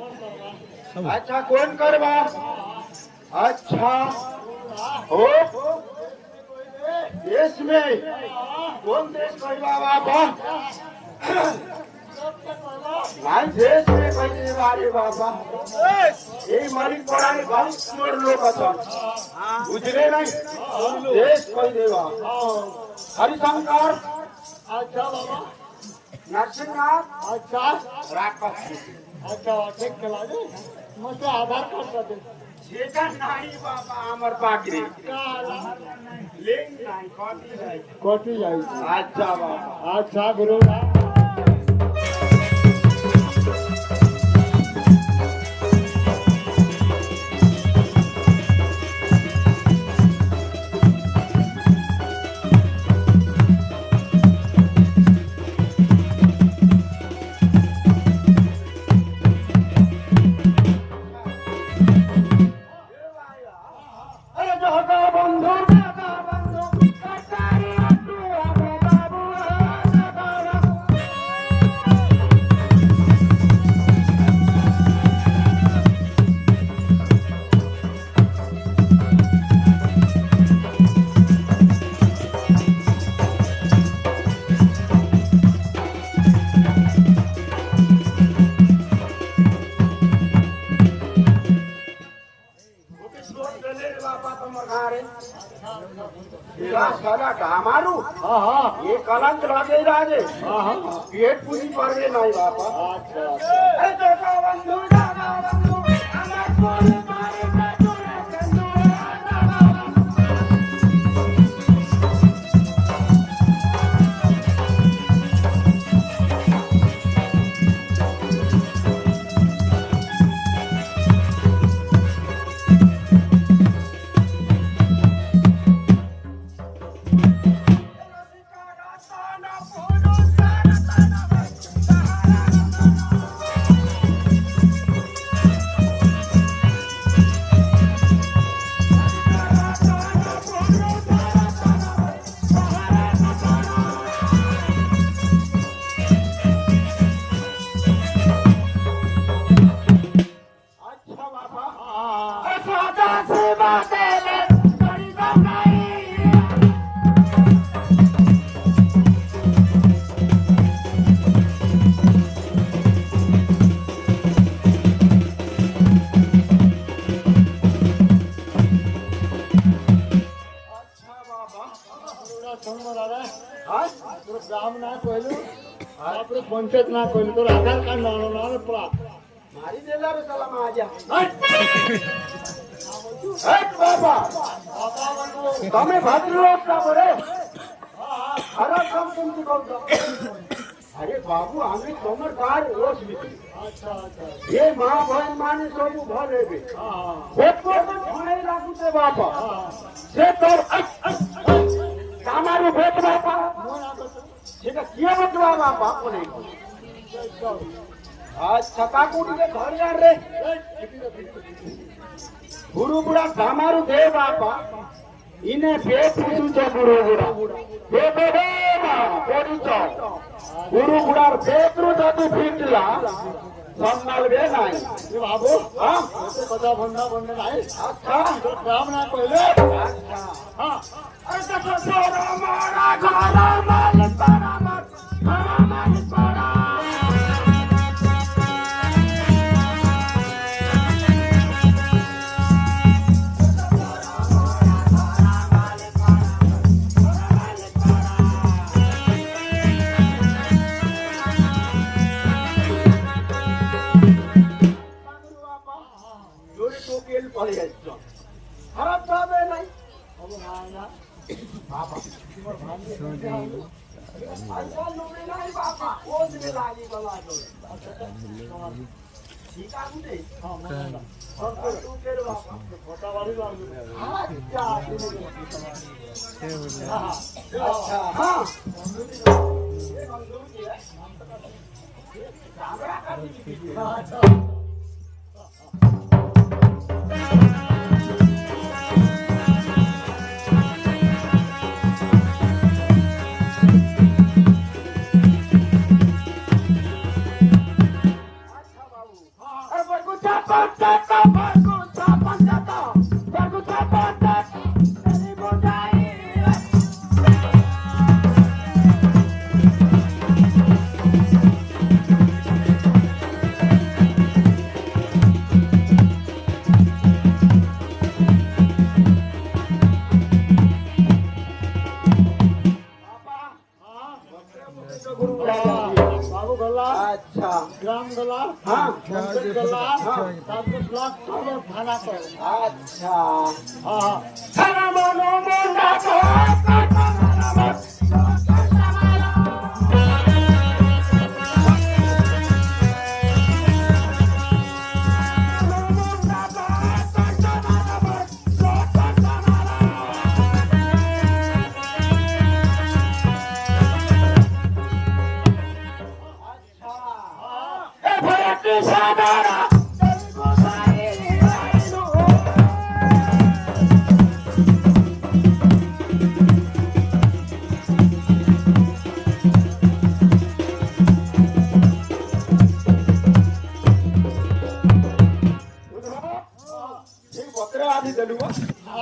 अच्छा कौन करवा अच्छा हो देश में कौन देश करवा बाबा भाई देश में कैसे बारे बाबा ये मालिक पड़ा है बहुत मोर लोग बुझले नहीं देश कह देवा हरिशंकर अच्छा बाबा नरसिंहनाथ अच्छा राक्षस अच्छा ठीक कला दे मुझे आधार कार्ड कर दे जेटा नहीं बाबा अमर पाकरे लिंक नहीं कॉपी जाई अच्छा बाबा अच्छा गुरु हमारू ये कलंक लगे राजे गेट पूरी पड़े नहीं बापा આપણે પંચાયત ના કરી તો આધાર કાર્ડ નાનો પ્રા મારી દેલા રે સલામ આજા હટ બાબા તમે ભાતરો કા બરે અરે કામ કેમથી કહું છો અરે બાબુ અમે કમરદાર ઓસ બીતી અચ્છા ये मां बहन माने सब घर हेबे ओको तो खाने लागू ते बापा से तो कामारू भेट बापा ठीक है किया मतलब बापा कोने आज छका कोटी के घर यार रे गुरु बुढ़ा कामारू दे बापा इने पे पूछू छे गुरु बुढ़ा पे कोडी छो गुरु बुढ़ा पेत्रु दादू फीटला संभाल बे नाही એ બાબુ हां તો બધા ભંડા ભંડા નાઈ अच्छा તો કામ ના કોઈલે अच्छा હા ऐसा तो सोरा मारा खाला माल तारा मत खाला माल तारा जोड़ी टोकेल पड़े है खराब साहब है नहीं હવે માના बाबा अच्छा लोने नहीं बाबा वो दिन लागी बला दो ठीक है मुझे હા મને और टोकेल बाबा ફોટા વાળી લાગુ अच्छा હા अच्छा हाँ બાબુ ગલ્લા अच्छा ગ્રામ ગલ્લા हाँ પંચાયત ગલ્લા 7 લાખ કરોડ થાના પર अच्छा હા હા थाना मानो मुंडा को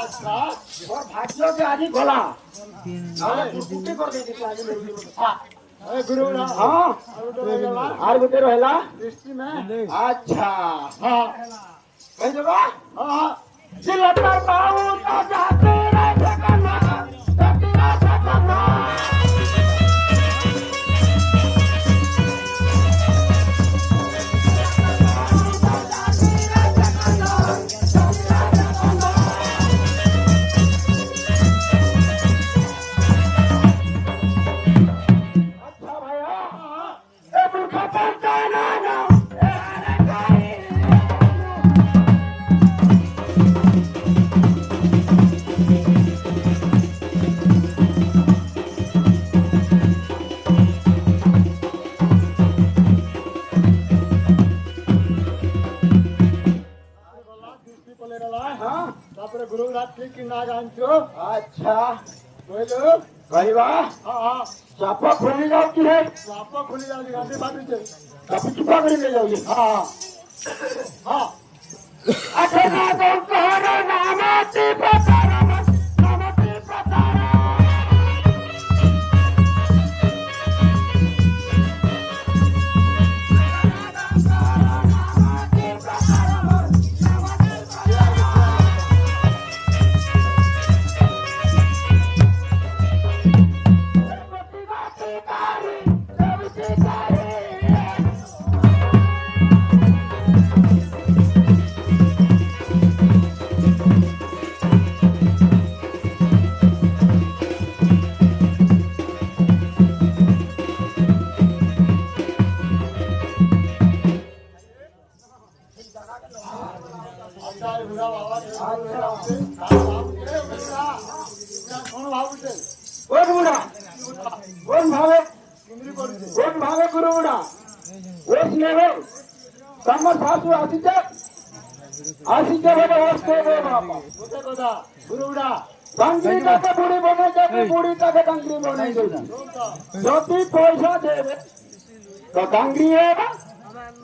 અચ્છા और भाग्य के आदि गोला हाँ कुत्ते कर देती थी आगे मेरे को हाँ એ ગુરુ ના हाँ ગલ્લા आर गुटे रहेला દૃષ્ટિ में अच्छा હા कहीं जगह હા હા जिलता बाबू तो जाते रह सकना सकना सकना अच्छा भैया ए मुखा पंचा ना ना દૃષ્ટિ પર લેલા हाँ આપણે ગુરુ રાત્રિ કી ના જાણજો अच्छा બોલો भैया હા હા चापा खोली जाती है આપો ખુલી જાવ ગાંધી બાજુ છે कभी चुपा कर ले जाओगे હા હા अच्छा ना तो कहना नामती पतारा नामती पतारा Everything अच्छा है बुढ़ा बाबा कौन भावुचे কোন বুড়া কোন ভাবে किमरी करते কোন ভাবে গুরু বুড়া ওই স্নেহ তোমার শাশু আসিছে আসিছে বলে ওস্তে রে বাবা होते कोदा गुरु बुढ़ा কাঙ্গি তাকে বুড়ি বানাই যাবে বুড়ি তাকে কাঙ্গি বানাই দেবে যদি পয়সা দেবে তো কাঙ্গি হবে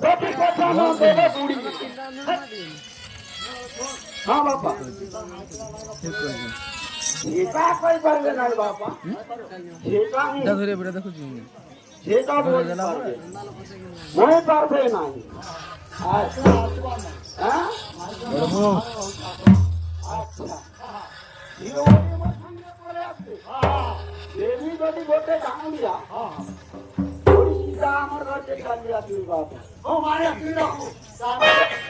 যদি পয়সা না দেবে বুড়ি হ্যাঁ বাবা সেটা কই পারবে না বাবা সেটা আমি ধরে বেটা দেখো সেটা বলতে পারবে মনে পারবে না আচ্ছা হ্যাঁ আচ্ছা দেবী যদি বলতে কাঙ্গিয়া আমার ঘরে কালিয়া তুই বাবা ओ मारे कीड़ा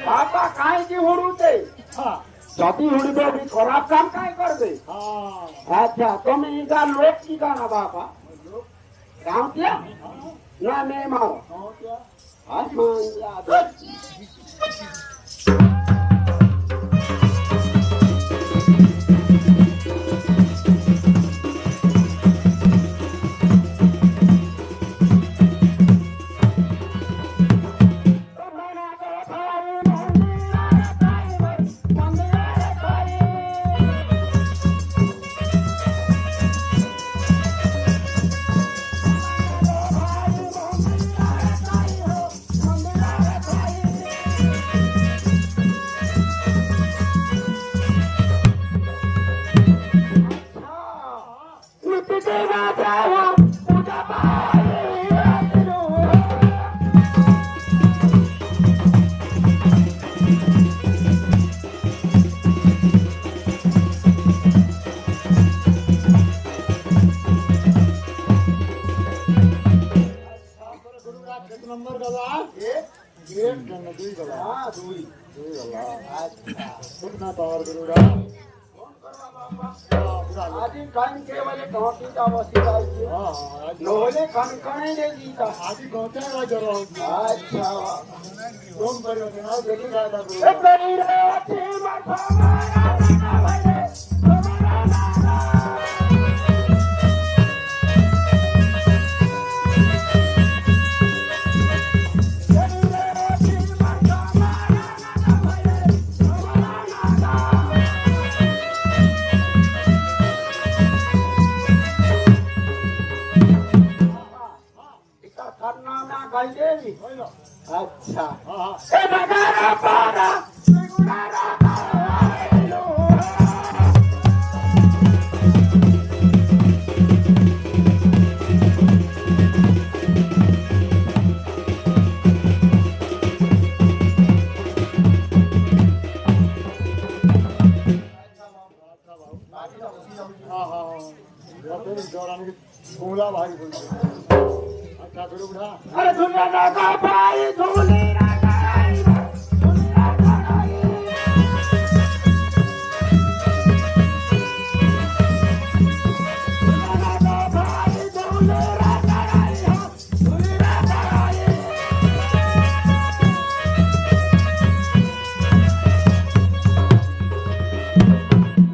বাবা কাই কি হুড়ুতে हां যদি হুড়বে খারাপ কাম কাই করবে हां আচ্ছা তুমি ইগা লোক কি গানা বাবা গাঁওটিয়া না মে মারো कौन क्या আসমান ইয়াদ एक नंबर गला एक नंबर दुई गला হ্যাঁ দুই कितना पावर गुरु बुढ़ा আজি কাইম কেবলে কাঁটি যাবসি যাইছে हां নহলে কনকনে রে গীতা आज गोते का जरो আচ্ছা तुम करो ना देखी जाता गुरु এ করি রে আছে মাথা মারা ভাইরে তোমারা না अच्छा हां हां ए बगारा पारा गुनारा लो हां हां या फिर दौरान की कोला भाई बोलते अच्छा गुरु बुढ़ा अरे दुनिया ना का भाई धूली ना कराई धूली ना कराई दुनिया ना का भाई धूली ना कराई धूली ना कराई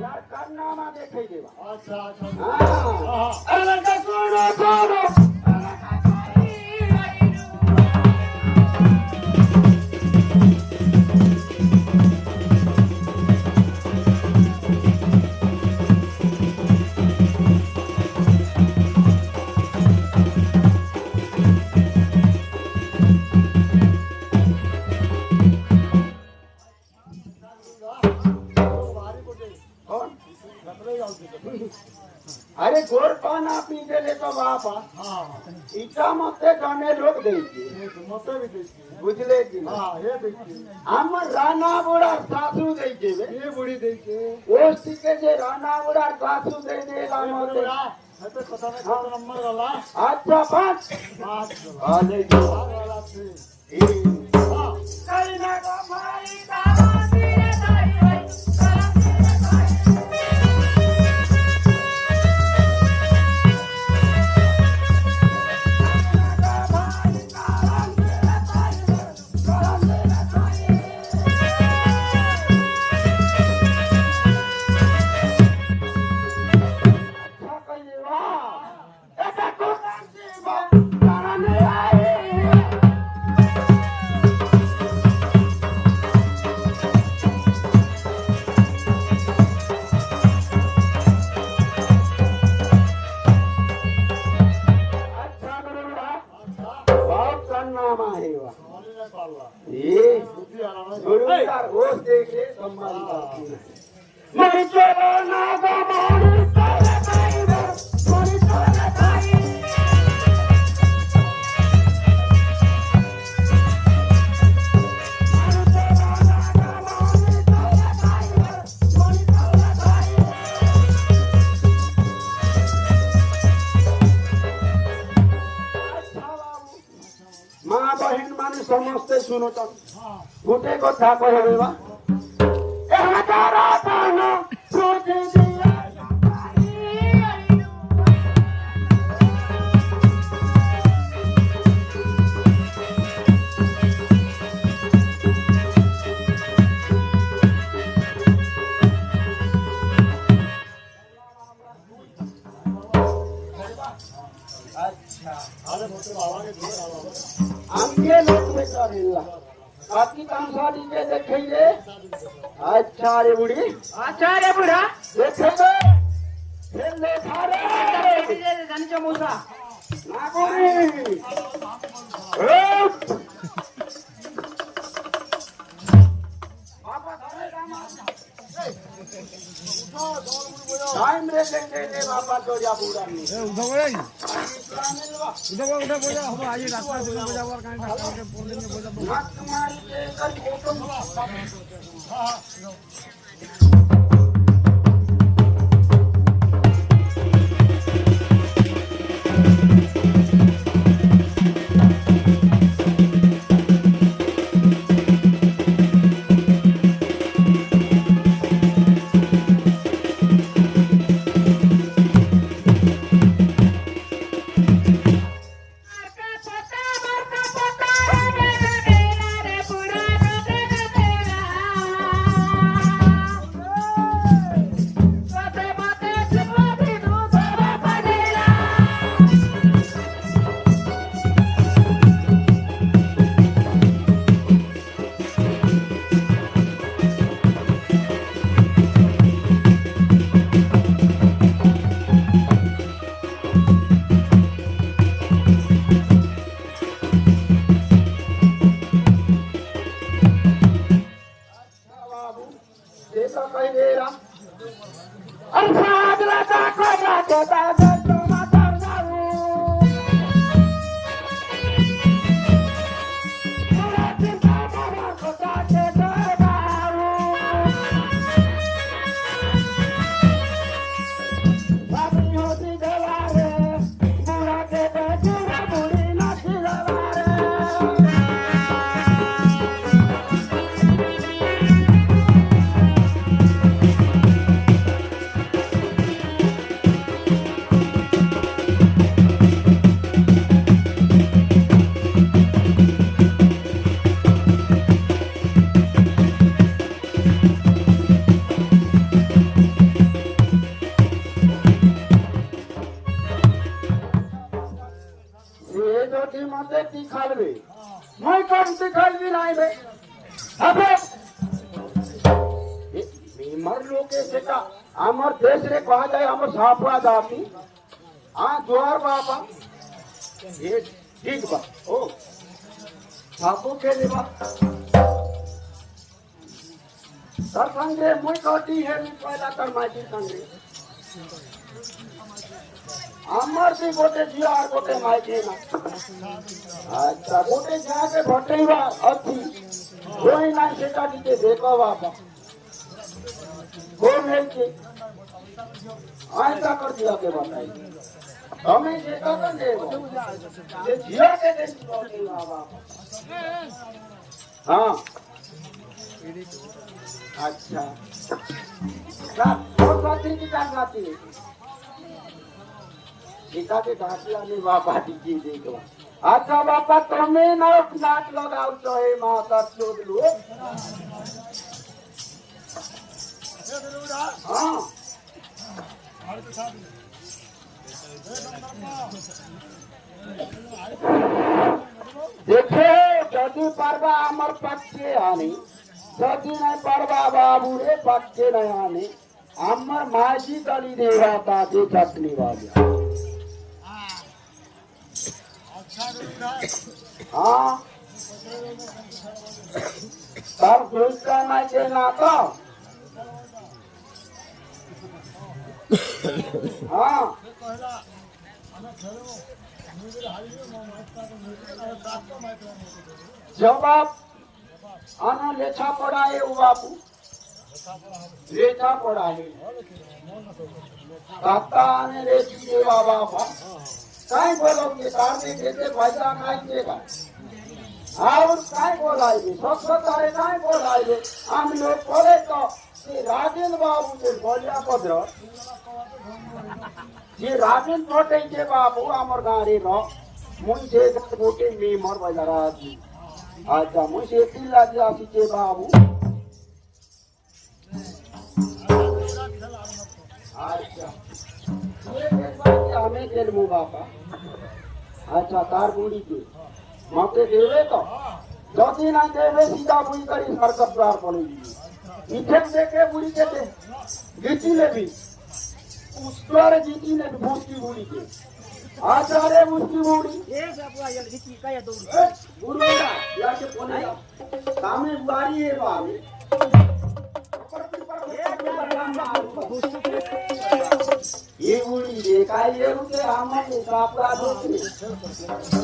यार करना ना देखे देवा अच्छा अच्छा हां अरे लड़का सुनो सुनो अरे गोर पाना पी ले तो बापा हां इटा मते गाने लोग देखे मते भी देखिए बुझले कि ना? हां ये देखिए हम राना बुढ़ा सासू देखे ये बुढ़ी देखिए ओस के जे राना बुढ़ा सासू दे दे ला गुरु मते बुढ़ा तो पता नहीं कौन नंबर वाला अच्छा पांच पांच आ ले जो वाला थी हां कई ना को भाई तारा तेरे दाई है तारा तेरे दाई भाई तारा तेरे दाई तारा तेरे दाई देखले सम्मान करती मरी चलो नागा मारी तोरे भाई मरी तोरे भाई माँ बहन माने समस्ते सुनो गोटे कथा कहबे बा आमके लोग में करेला आपकी तामसाड़ी के देखेंगे अच्छा रे बुढ़ी देखेंगे फिर देखा रे जानिचो मौसा ना बुढ़ी टाइम रे लेंगे रे बाबा जोड़िया बुढ़ा नहीं उठा बोझा हम आज रास्ता से बोझा और काहे रास्ता के बोलने में बोझा हाथ मार के कर फोटो आमर देश रे कहा जाए आमर सापुआ जाती जोर बाबा ये ठीक बा ओ सापो के ले बा सर संगे मुई कहती है मी पहला कर माटी संगे आमर भी गोटे जिया और गोटे माटी ना अच्छा गोटे जाके भटई बा अथी कोई ना सेटा दीते देखो बाबा कौन है के ऐसा कर दिया के बताई हमें ये कर दे ये जिया के दे हाँ अच्छा और बातें की क्या बातें सीता के घाटिया में बाबा जी देखो अच्छा बापा तुम्हें ना नाक लगाओ चाहे माता चोद लो हाँ देखे जदि पारबा आमर पक्षे आनी जदि नहीं पारबा बाबू रे पक्षे नहीं आनी आमर माजी गली देवा ताकि चटनी वाली हाँ सब दूसरा नहीं देना तो हाँ जब आप आना लेछा पढ़ाए वो बापू लेछा पढ़ाए दाता ने लेछी देवा बापा काय बोलोगे तारने देते पैसा काय देगा और काय बोलाएंगे सब तारे काय बोलाएंगे हम लोग बोले तो ये राजेंद्र बाबू से बोलिया पद्र ये राजेंद्र छोटे के बाबू आमर गाड़ी नो मुझे गोटे में मर बजारा जी अच्छा मुझे तिल्ला दिया के बाबू अच्छा हमें खेल मु बापा अच्छा तार बुढ़ी के मौके देवे तो जदि ना देवे सीधा बुढ़ी करी सरकत द्वार पड़ेगी इथे देखे बुढ़ी के दे जीती ले भी उस द्वार जीती ने भूसकी बुढ़ी के अच्छा रे भूसकी बुढ़ी ये सब यार जीती काय दौड़ बुढ़ी या के कोने सामने बुआरी है बाबू ये बुढ़ी देखा ये रुके हमारे सापड़ा दोस्ती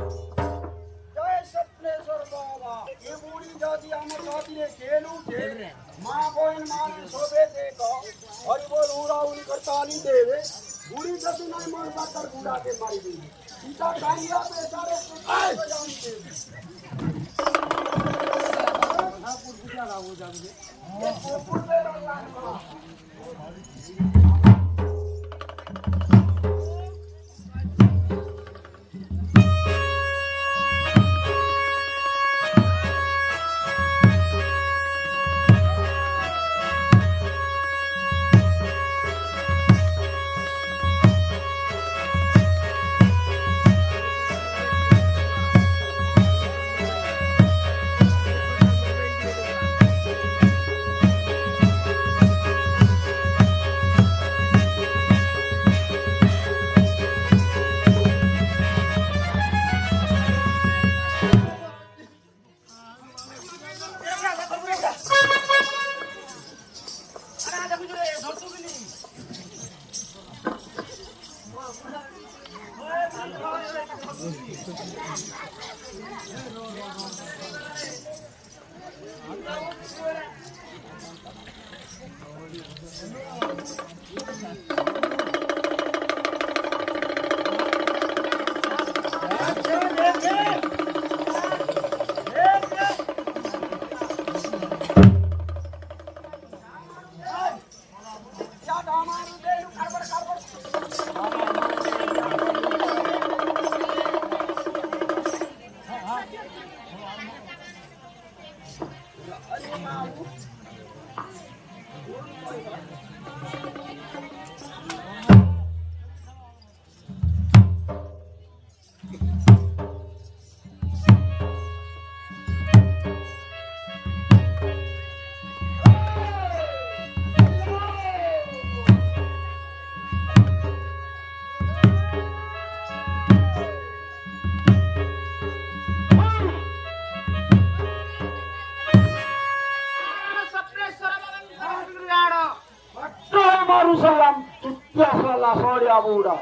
जय सप्नेश्वर बाबा ये बुढ़ी जाती हमारे जाती रे खेलू थे माँ बहन माँ ने सोबे देखो और बोल उड़ा उड़ी करता नहीं देवे बुढ़ी जब नहीं मन कर बुढ़ा के मारी दी सीता टाइया पे सारे मारू सलाम तुत्या साला सोड़िया बूढ़ा